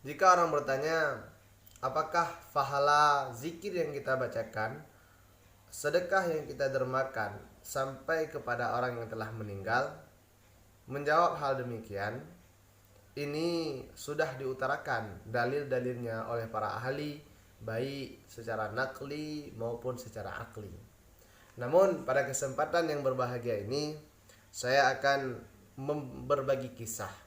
Jika orang bertanya, apakah pahala zikir yang kita bacakan, sedekah yang kita dermakan sampai kepada orang yang telah meninggal? Menjawab hal demikian, ini sudah diutarakan dalil-dalilnya oleh para ahli, baik secara nakli maupun secara akli. Namun pada kesempatan yang berbahagia ini, saya akan berbagi kisah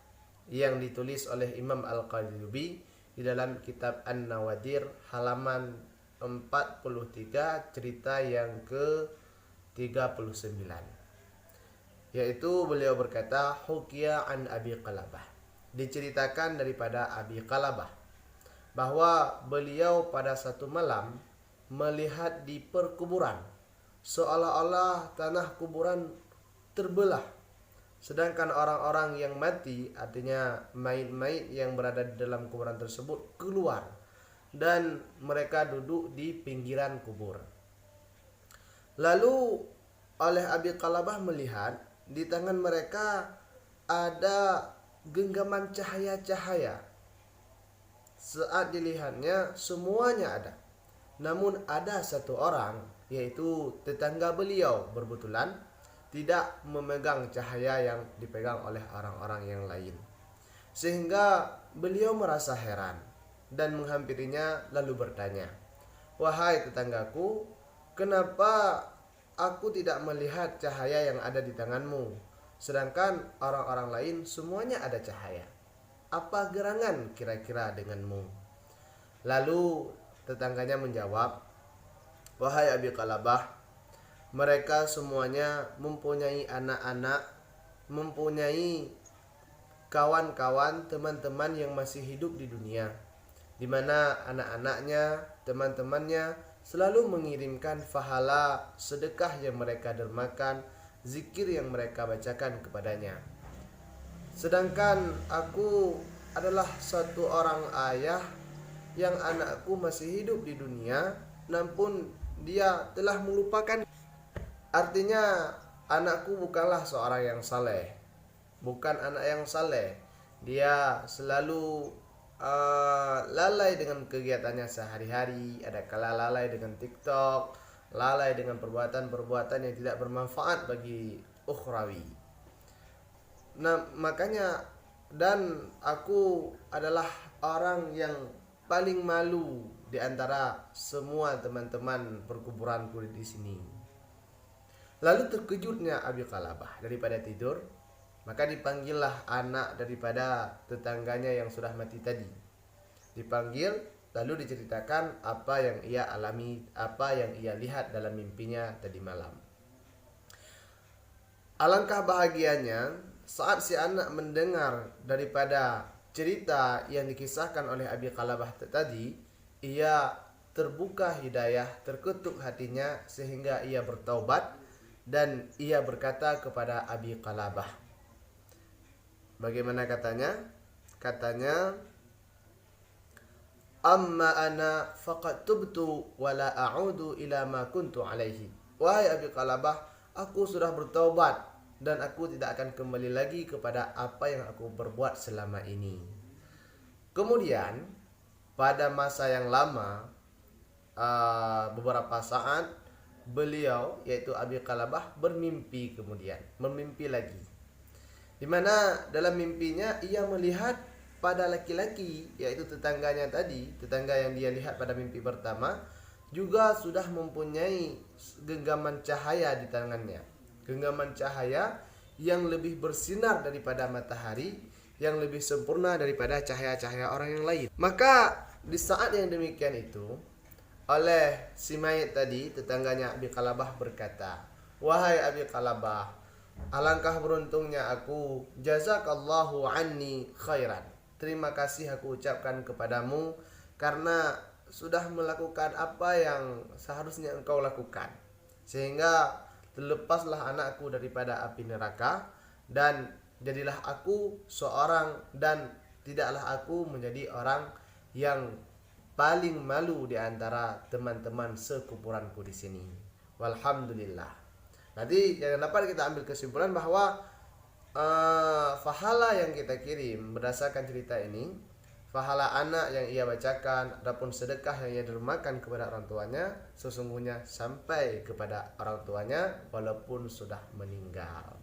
yang ditulis oleh Imam Al-Qadhibi di dalam kitab An-Nawadir halaman 43, cerita yang ke-39, yaitu beliau berkata, Hukiya an Abi Qalabah, diceritakan daripada Abi Qalabah bahwa beliau pada satu malam melihat di perkuburan seolah-olah tanah kuburan terbelah, sedangkan orang-orang yang mati, artinya mayit-mayit yang berada di dalam kuburan tersebut, keluar dan mereka duduk di pinggiran kubur. Lalu oleh Abi Qalabah melihat di tangan mereka ada genggaman cahaya-cahaya. Saat dilihatnya semuanya ada. Namun ada satu orang, yaitu tetangga beliau, berbetulan tidak memegang cahaya yang dipegang oleh orang-orang yang lain. Sehingga beliau merasa heran dan menghampirinya lalu bertanya, "Wahai tetanggaku, kenapa aku tidak melihat cahaya yang ada di tanganmu, sedangkan orang-orang lain semuanya ada cahaya? Apa gerangan kira-kira denganmu?" Lalu tetangganya menjawab, "Wahai Abi Qalabah, mereka semuanya mempunyai anak-anak, mempunyai kawan-kawan, teman-teman yang masih hidup di dunia, di mana anak-anaknya, teman-temannya selalu mengirimkan pahala sedekah yang mereka dermakan, zikir yang mereka bacakan kepadanya. Sedangkan aku adalah satu orang ayah yang anakku masih hidup di dunia, namun dia telah melupakan." Artinya anakku bukanlah seorang yang saleh, bukan anak yang saleh. Dia selalu lalai dengan kegiatannya sehari-hari, ada kala lalai dengan TikTok, lalai dengan perbuatan-perbuatan yang tidak bermanfaat bagi ukhrawi. Nah, makanya, dan aku adalah orang yang paling malu di antara semua teman-teman perkuburanku di sini. Lalu terkejutnya Abi Qalabah daripada tidur, maka dipanggillah anak daripada tetangganya yang sudah mati tadi. Dipanggil, lalu diceritakan apa yang ia alami, apa yang ia lihat dalam mimpinya tadi malam. Alangkah bahagianya saat si anak mendengar daripada cerita yang dikisahkan oleh Abi Qalabah tadi, ia terbuka hidayah, terketuk hatinya sehingga ia bertaubat dan ia berkata kepada Abi Qalabah. Bagaimana katanya? Katanya, "Amma ana faqad tubtu wa la a'udu ila ma kuntu alaihi." Wahai Abi Qalabah, aku sudah bertaubat dan aku tidak akan kembali lagi kepada apa yang aku berbuat selama ini. Kemudian pada masa yang lama, beberapa saat, beliau yaitu Abi Qalabah bermimpi, kemudian bermimpi lagi, di mana dalam mimpinya ia melihat pada laki-laki, yaitu tetangganya tadi, tetangga yang dia lihat pada mimpi pertama, juga sudah mempunyai genggaman cahaya di tangannya, genggaman cahaya yang lebih bersinar daripada matahari, yang lebih sempurna daripada cahaya-cahaya orang yang lain. Maka di saat yang demikian itu, oleh si mayit tadi, tetangganya Abi Qalabah berkata, "Wahai Abi Qalabah, alangkah beruntungnya aku, jazakallahu anni khairan. Terima kasih aku ucapkan kepadamu karena sudah melakukan apa yang seharusnya engkau lakukan, sehingga terlepaslah anakku daripada api neraka, dan jadilah aku seorang, dan tidaklah aku menjadi orang yang paling malu di antara teman-teman sekuburanku di sini. Walhamdulillah." Nanti yang dapat kita ambil kesimpulan bahwa pahala yang kita kirim berdasarkan cerita ini, pahala anak yang ia bacakan, adapun sedekah yang ia dermakan kepada orang tuanya, sesungguhnya sampai kepada orang tuanya walaupun sudah meninggal.